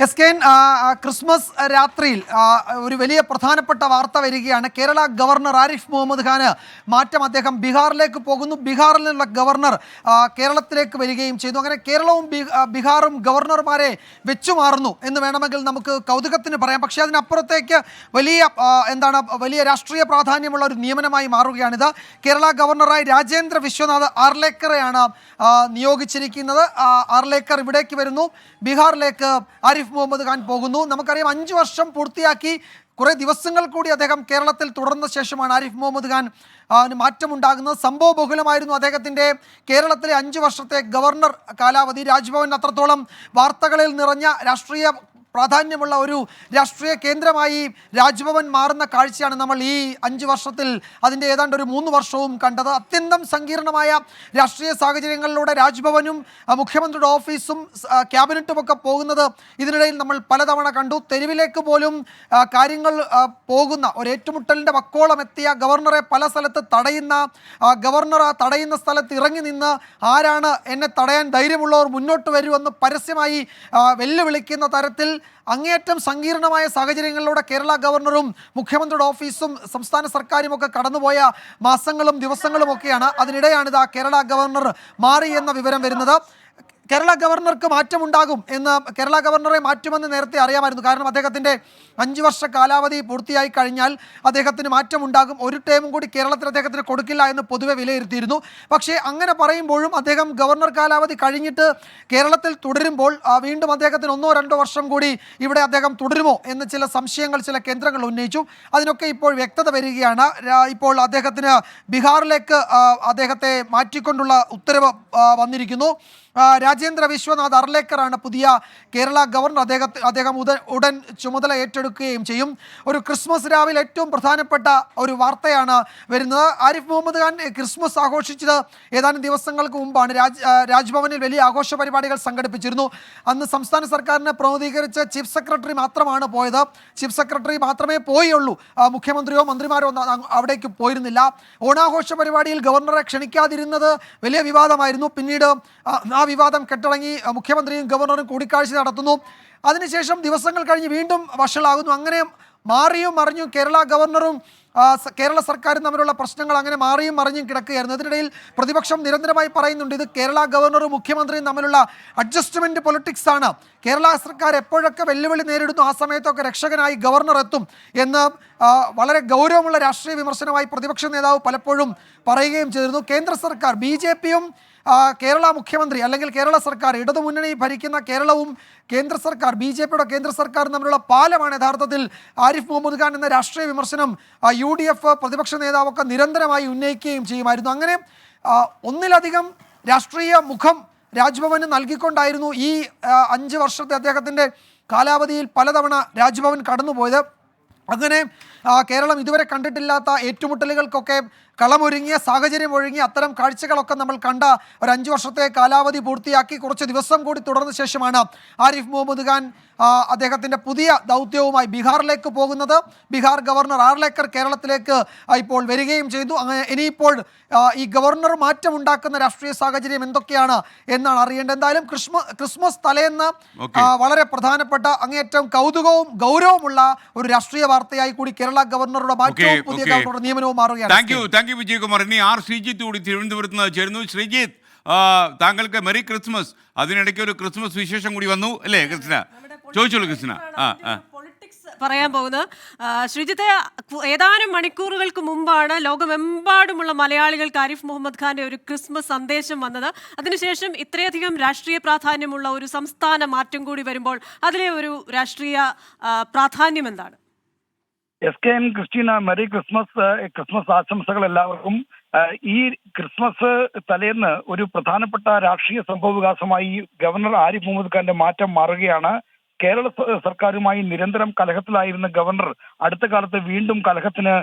S K N, Christmas രാത്രിയിൽ ഒരു വലിയ പ്രധാനപ്പെട്ട വാർത്ത വരികയാണ്. കേരള ഗവർണർ ആരിഫ് മുഹമ്മദ് ഖാന് മാറ്റം. അദ്ദേഹം ബീഹാറിലേക്ക് പോകുന്നു. ബീഹാറിൽ നിന്നുള്ള ഗവർണർ കേരളത്തിലേക്ക് വരികയും ചെയ്തു. അങ്ങനെ കേരളവും ബീഹാറും ഗവർണർമാരെ വെച്ചുമാറുന്നു എന്ന് വേണമെങ്കിൽ നമുക്ക് കൗതുകത്തിന് പറയാം. പക്ഷേ അതിനപ്പുറത്തേക്ക് വലിയ രാഷ്ട്രീയ പ്രാധാന്യമുള്ള ഒരു നിയമനമായി മാറുകയാണിത്. കേരള ഗവർണറായി രാജേന്ദ്ര വിശ്വനാഥ് ആർലേക്കറെയാണ് നിയോഗിച്ചിരിക്കുന്നത്. ആർലേക്കർ ഇവിടേക്ക് വരുന്നു. ബീഹാറിലേക്ക് ആരിഫ് മുഹമ്മദ് ഖാൻ പോകുന്നു. നമുക്കറിയാം 5 വർഷം പൂർത്തിയാക്കി കുറേ ദിവസങ്ങൾ കൂടി അദ്ദേഹം കേരളത്തിൽ തുടർന്ന ശേഷമാണ് ആരിഫ് മുഹമ്മദ് ഖാൻ മാറ്റമുണ്ടാകുന്നത്. സംഭവ ബഹുലമായിരുന്നു അദ്ദേഹത്തിൻ്റെ കേരളത്തിലെ 5 വർഷത്തെ ഗവർണർ കാലാവധി. രാജ്ഭവൻ അത്രത്തോളം വാർത്തകളിൽ നിറഞ്ഞ രാഷ്ട്രീയ പ്രാധാന്യമുള്ള ഒരു രാഷ്ട്രീയ കേന്ദ്രമായി രാജ്ഭവൻ മാറുന്ന കാഴ്ചയാണ് നമ്മൾ ഈ 5 വർഷത്തിൽ അതിൻ്റെ ഏതാണ്ട് ഒരു 3 വർഷവും കണ്ടത്. അത്യന്തം സങ്കീർണമായ രാഷ്ട്രീയ സാഹചര്യങ്ങളിലൂടെ രാജ്ഭവനും മുഖ്യമന്ത്രിയുടെ ഓഫീസും ക്യാബിനറ്റുമൊക്കെ പോകുന്നത് ഇതിനിടയിൽ നമ്മൾ പലതവണ കണ്ടു. തെരുവിലേക്ക് പോലും കാര്യങ്ങൾ പോകുന്ന ഒരു ഏറ്റുമുട്ടലിൻ്റെ വക്കോളം എത്തിയ ഗവർണറെ പല സ്ഥലത്ത് തടയുന്ന ഗവർണർ തടയുന്ന സ്ഥലത്ത് ഇറങ്ങി നിന്ന് ആരാണ് എന്നെ തടയാൻ ധൈര്യമുള്ളവർ മുന്നോട്ട് വരുമെന്ന് പരസ്യമായി വെല്ലുവിളിക്കുന്ന തരത്തിൽ അങ്ങേയറ്റം സങ്കീർണമായ സാഹചര്യങ്ങളിലൂടെ കേരള ഗവർണറും മുഖ്യമന്ത്രിയുടെ ഓഫീസും സംസ്ഥാന സർക്കാരും ഒക്കെ കടന്നുപോയ മാസങ്ങളും ദിവസങ്ങളും ഒക്കെയാണ്. അതിനിടെയാണിത് കേരള ഗവർണർ മാറി എന്ന വിവരം വരുന്നത്. കേരള ഗവർണർക്ക് മാറ്റമുണ്ടാകും എന്ന് കേരള ഗവർണറെ മാറ്റുമെന്ന് നേരത്തെ അറിയാമായിരുന്നു. കാരണം അദ്ദേഹത്തിൻ്റെ 5 വർഷ കാലാവധി പൂർത്തിയായി കഴിഞ്ഞാൽ അദ്ദേഹത്തിന് മാറ്റമുണ്ടാകും. ഒരു ടേമും കൂടി കേരളത്തിൽ അദ്ദേഹത്തിന് കൊടുക്കില്ല എന്ന് പൊതുവെ വിലയിരുത്തിയിരുന്നു. പക്ഷേ അങ്ങനെ പറയുമ്പോഴും അദ്ദേഹം ഗവർണർ കാലാവധി കഴിഞ്ഞിട്ട് കേരളത്തിൽ തുടരുമ്പോൾ വീണ്ടും അദ്ദേഹത്തിന് 1-2 വർഷം കൂടി ഇവിടെ അദ്ദേഹം തുടരുമോ എന്ന് ചില സംശയങ്ങൾ ചില കേന്ദ്രങ്ങൾ ഉന്നയിച്ചു. അതിനൊക്കെ ഇപ്പോൾ വ്യക്തത വരികയാണ്. ഇപ്പോൾ അദ്ദേഹത്തിന് ബീഹാറിലേക്ക് അദ്ദേഹത്തെ മാറ്റിക്കൊണ്ടുള്ള ഉത്തരവ് വന്നിരിക്കുന്നു. രാജേന്ദ്ര വിശ്വനാഥ് അർലേക്കറാണ് പുതിയ കേരള ഗവർണർ. അദ്ദേഹം ഉടൻ ചുമതല ഏറ്റെടുക്കുകയും ചെയ്യും. ഒരു ക്രിസ്മസ് രാവിലെ ഏറ്റവും പ്രധാനപ്പെട്ട ഒരു വാർത്തയാണ് വരുന്നത്. ആരിഫ് മുഹമ്മദ് ഖാൻ ക്രിസ്മസ് ആഘോഷിച്ചത് ഏതാനും ദിവസങ്ങൾക്ക് മുമ്പാണ്. രാജ്ഭവനിൽ വലിയ ആഘോഷ പരിപാടികൾ സംഘടിപ്പിച്ചിരുന്നു. അന്ന് സംസ്ഥാന സർക്കാരിനെ പ്രതിനിധീകരിച്ച് ചീഫ് സെക്രട്ടറി മാത്രമാണ് പോയത്. ചീഫ് സെക്രട്ടറി മാത്രമേ പോയുള്ളൂ. മുഖ്യമന്ത്രിയോ മന്ത്രിമാരോ അവിടേക്ക് പോയിരുന്നില്ല. ഓണാഘോഷ പരിപാടിയിൽ ഗവർണറെ ക്ഷണിക്കാതിരുന്നത് വലിയ വിവാദമായിരുന്നു. പിന്നീട് ആ വിവാദം കെട്ടടങ്ങി മുഖ്യമന്ത്രിയും ഗവർണറും കൂടിക്കാഴ്ച നടത്തുന്നു. അതിനുശേഷം ദിവസങ്ങൾ കഴിഞ്ഞ് വീണ്ടും വഷളാകുന്നു. അങ്ങനെ മാറിയും മറിഞ്ഞും കേരള ഗവർണറും കേരള സർക്കാരും തമ്മിലുള്ള പ്രശ്നങ്ങൾ അങ്ങനെ മാറിയും മറിഞ്ഞും കിടക്കുകയായിരുന്നു. ഇതിനിടയിൽ പ്രതിപക്ഷം നിരന്തരമായി പറയുന്നുണ്ട് ഇത് കേരള ഗവർണറും മുഖ്യമന്ത്രിയും തമ്മിലുള്ള അഡ്ജസ്റ്റ്മെൻറ്റ് പൊളിറ്റിക്സ് ആണ്. കേരള സർക്കാർ എപ്പോഴൊക്കെ വെല്ലുവിളി നേരിടുന്നു ആ സമയത്തൊക്കെ രക്ഷകനായി ഗവർണർ എത്തും എന്ന് വളരെ ഗൗരവമുള്ള രാഷ്ട്രീയ വിമർശനമായി പ്രതിപക്ഷ നേതാവ് പലപ്പോഴും പറയുകയും ചെയ്തിരുന്നു. കേന്ദ്ര സർക്കാർ BJPയും കേരള മുഖ്യമന്ത്രി അല്ലെങ്കിൽ കേരള സർക്കാർ ഇടതുമുന്നണി ഭരിക്കുന്ന കേരളവും കേന്ദ്ര സർക്കാർ BJPയുടെ കേന്ദ്ര സർക്കാരും തമ്മിലുള്ള പാലമാണ് യഥാർത്ഥത്തിൽ ആരിഫ് മുഹമ്മദ് ഖാൻ എന്ന രാഷ്ട്രീയ വിമർശനം UDF പ്രതിപക്ഷ നേതാവൊക്കെ നിരന്തരമായി ഉന്നയിക്കുകയും ചെയ്യുമായിരുന്നു. അങ്ങനെ ഒന്നിലധികം രാഷ്ട്രീയ മുഖം രാജ്ഭവന് നൽകിക്കൊണ്ടായിരുന്നു ഈ 5 വർഷത്തെ അദ്ദേഹത്തിൻ്റെ കാലാവധിയിൽ പലതവണ രാജ്ഭവൻ കടന്നുപോയത്. അങ്ങനെ കേരളം ഇതുവരെ കണ്ടിട്ടില്ലാത്ത ഏറ്റുമുട്ടലുകൾക്കൊക്കെ കളമൊരുങ്ങിയ സാഹചര്യം ഒഴുങ്ങി അത്തരം കാഴ്ചകളൊക്കെ നമ്മൾ കണ്ട ഒരു 5 വർഷത്തെ കാലാവധി പൂർത്തിയാക്കി കുറച്ച് ദിവസം കൂടി തുടർന്ന ശേഷമാണ് ആരിഫ് മുഹമ്മദ് ഖാൻ അദ്ദേഹത്തിൻ്റെ പുതിയ ദൗത്യവുമായി ബീഹാറിലേക്ക് പോകുന്നത്. ബീഹാർ ഗവർണർ ആർലേക്കർ കേരളത്തിലേക്ക് ഇപ്പോൾ വരികയും ചെയ്തു. അങ്ങനെ ഇനിയിപ്പോൾ ഈ ഗവർണർ മാറ്റമുണ്ടാക്കുന്ന രാഷ്ട്രീയ സാഹചര്യം എന്തൊക്കെയാണ് എന്നാണ് അറിയേണ്ടത്. എന്തായാലും ക്രിസ്മസ് തലേന്ന് വളരെ പ്രധാനപ്പെട്ട അങ്ങേയറ്റം കൗതുകവും ഗൗരവമുള്ള ഒരു രാഷ്ട്രീയ വാർത്തയായി കൂടി കേരള ഗവർണറുടെ മാറ്റവും പുതിയ ഗവർണറുടെ നിയമനവും മാറുകയാണ്. വിജയകുമാർ, ഇനി ശ്രീജിത്ത് കൂടി തിരുവനന്തപുരത്ത് നിന്ന് ചേരുന്നു. ശ്രീജിത്ത്, താങ്കൾക്ക് മെറി ക്രിസ്മസ്. അതിനിടയ്ക്ക് ഒരു ക്രിസ്മസ് വിശേഷം കൂടി വന്നു അല്ലേ കൃഷ്ണ? ചോദിച്ചോളൂ കൃഷ്ണ. പറയാൻ പോകുന്നത് ശ്രീജിത്തെ, ഏതാനും മണിക്കൂറുകൾക്ക് മുമ്പാണ് ലോകമെമ്പാടുമുള്ള മലയാളികൾക്ക് ആരിഫ് മുഹമ്മദ് ഖാന്റെ ഒരു ക്രിസ്മസ് സന്ദേശം വന്നത്. അതിനുശേഷം ഇത്രയധികം രാഷ്ട്രീയ പ്രാധാന്യമുള്ള ഒരു സംസ്ഥാന മാറ്റം കൂടി വരുമ്പോൾ അതിലെ ഒരു രാഷ്ട്രീയ പ്രാധാന്യം എന്താണ്? SKN Christina, merry Christmas. Christmas ആശംസകൾ എല്ലാവർക്കും. ഈ ക്രിസ്മസ് തലേന്ന് ഒരു പ്രധാനപ്പെട്ട രാഷ്ട്രീയ സംഭവവികാസമായി ഗവർണർ ആരിഫ് മുഹമ്മദ് ഖാന്റെ മാറ്റം മാറുകയാണ്. കേരള സർക്കാരുമായി നിരന്തരം കലഹത്തിലായിരുന്ന ഗവർണർ അടുത്ത കാലത്ത് വീണ്ടും കലഹത്തിന്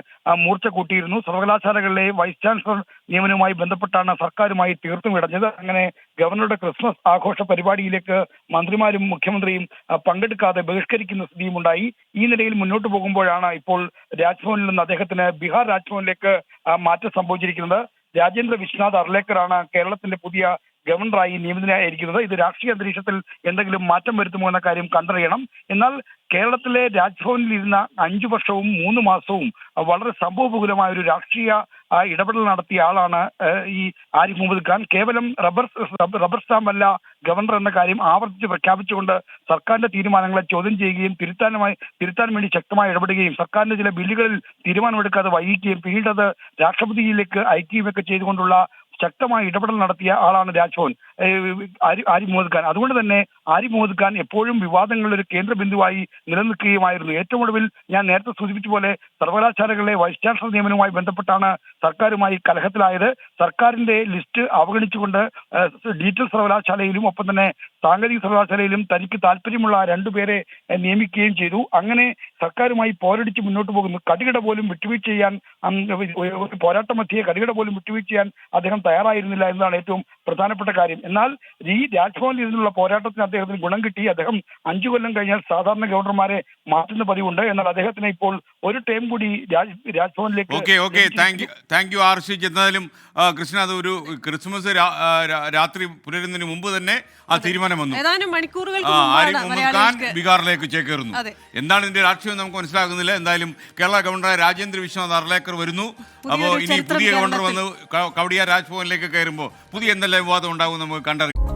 മൂർച്ച കൂട്ടിയിരുന്നു. സർവകലാശാലകളിലെ വൈസ് ചാൻസലർ നിയമനവുമായി ബന്ധപ്പെട്ടാണ് സർക്കാരുമായി തീർത്തും ഇടഞ്ഞത്. അങ്ങനെ ഗവർണറുടെ ക്രിസ്മസ് ആഘോഷ പരിപാടിയിലേക്ക് മന്ത്രിമാരും മുഖ്യമന്ത്രിയും പങ്കെടുക്കാതെ ബഹിഷ്കരിക്കുന്ന സ്ഥിതിയും ഉണ്ടായി. ഈ നിലയിൽ മുന്നോട്ട് പോകുമ്പോഴാണ് ഇപ്പോൾ രാജ്ഭവനിൽ നിന്ന് അദ്ദേഹത്തിന് ബീഹാർ രാജ്ഭവനിലേക്ക് മാറ്റം സംഭവിച്ചിരിക്കുന്നത്. രാജേന്ദ്ര വിശ്വനാഥ് അർലേക്കറാണ് കേരളത്തിന്റെ പുതിയ ഗവർണറായി നിയമിതനായിരിക്കുന്നത്. ഇത് രാഷ്ട്രീയ അന്തരീക്ഷത്തിൽ എന്തെങ്കിലും മാറ്റം വരുത്തുമോ എന്ന കാര്യം കണ്ടറിയണം. എന്നാൽ കേരളത്തിലെ രാജ്ഭവനിൽ ഇരുന്ന 5 വർഷവും 3 മാസവും വളരെ സംഭവബഹുലമായ ഒരു രാഷ്ട്രീയ ഇടപെടൽ നടത്തിയ ആളാണ് ഈ ആരിഫ് മുഹമ്മദ് ഖാൻ. കേവലം റബ്ബർ സ്റ്റാമ്പല്ല ഗവർണർ എന്ന കാര്യം ആവർത്തിച്ച് പ്രഖ്യാപിച്ചുകൊണ്ട് സർക്കാരിന്റെ തീരുമാനങ്ങളെ ചോദ്യം ചെയ്യുകയും തിരുത്താൻ വേണ്ടി ശക്തമായി ഇടപെടുകയും സർക്കാരിന്റെ ചില ബില്ലുകളിൽ തീരുമാനമെടുക്കാതെ വൈകിക്കുകയും പിന്നീട് അത് രാഷ്ട്രപതിയിലേക്ക് അയക്കുകയും ചെയ്തുകൊണ്ടുള്ള ശക്തമായ ഇടപെടൽ നടത്തിയ ആളാണ് രാജ്ഭവൻ ആരിഫ് മുഹമ്മദ് ഖാൻ. അതുകൊണ്ട് തന്നെ ആരിഫ് മുഹമ്മദ് ഖാൻ എപ്പോഴും വിവാദങ്ങളുടെ ഒരു കേന്ദ്ര ബിന്ദുവായി നിലനിൽക്കുകയുമായിരുന്നു. ഏറ്റവും ഒടുവിൽ ഞാൻ നേരത്തെ സൂചിപ്പിച്ച പോലെ സർവകലാശാലകളിലെ വൈസ് ചാൻസലർ നിയമനവുമായി ബന്ധപ്പെട്ടാണ് സർക്കാരുമായി കലഹത്തിലായത്. സർക്കാരിന്റെ ലിസ്റ്റ് അവഗണിച്ചുകൊണ്ട് ഡിജിറ്റൽ സർവകലാശാലയിലും ഒപ്പം തന്നെ സാങ്കേതിക സർവകലാശാലയിലും തനിക്ക് താല്പര്യമുള്ള 2 പേരെ നിയമിക്കുകയും ചെയ്തു. അങ്ങനെ സർക്കാരുമായി പോരടിച്ച് മുന്നോട്ട് പോകുന്നു. കടികട പോലും വിട്ടുവീഴ്ച ചെയ്യാൻ പോരാട്ട മധ്യേ കടികട പോലും വിട്ടുവീഴ്ച ചെയ്യാൻ അദ്ദേഹം തയ്യാറായിരുന്നില്ല എന്നതാണ് ഏറ്റവും പ്രധാനപ്പെട്ട കാര്യം. എന്നാൽ ഈ രാജ്ഭവനിൽ ഇരുന്നുള്ള പോരാട്ടത്തിന് അദ്ദേഹത്തിന് ഗുണം കിട്ടി. അദ്ദേഹം 5 കൊല്ലം കഴിഞ്ഞാൽ സാധാരണ ഗവർണർമാരെ മാറ്റുന്ന പതിവുണ്ട്. എന്നാൽ അദ്ദേഹത്തിന് ഇപ്പോൾ ഒരു ടൈം കൂടി രാജ്ഭവനിലേക്ക്. Thank you R Sreejith. എന്നാലും കൃഷ്ണ, അത് ഒരു ക്രിസ്മസ് രാത്രി പുലരുന്നതിന് മുമ്പ് തന്നെ ആ തീരുമാനം വന്നു. ഏതാനും മണിക്കൂറുകൾക്ക് ആരിഫ് മുഹമ്മദ് ഖാൻ ബീഹാറിലേക്ക് ചേക്കേറുന്നു. എന്താണ് ഇതിന്റെ രാഷ്ട്രീയം നമുക്ക് മനസ്സിലാകുന്നില്ല. എന്തായാലും കേരള ഗവർണറായ രാജേന്ദ്ര വിശ്വനാഥ് അർലേക്കർ വരുന്നു. അപ്പോൾ ഇനി പുതിയ ഗവർണർ വന്ന് കവടിയാർ രാജ്ഭവനിലേക്ക് കയറുമ്പോൾ പുതിയ എന്തെല്ലാം വിവാദം ഉണ്ടാകും നമുക്ക് കണ്ടറിയാം.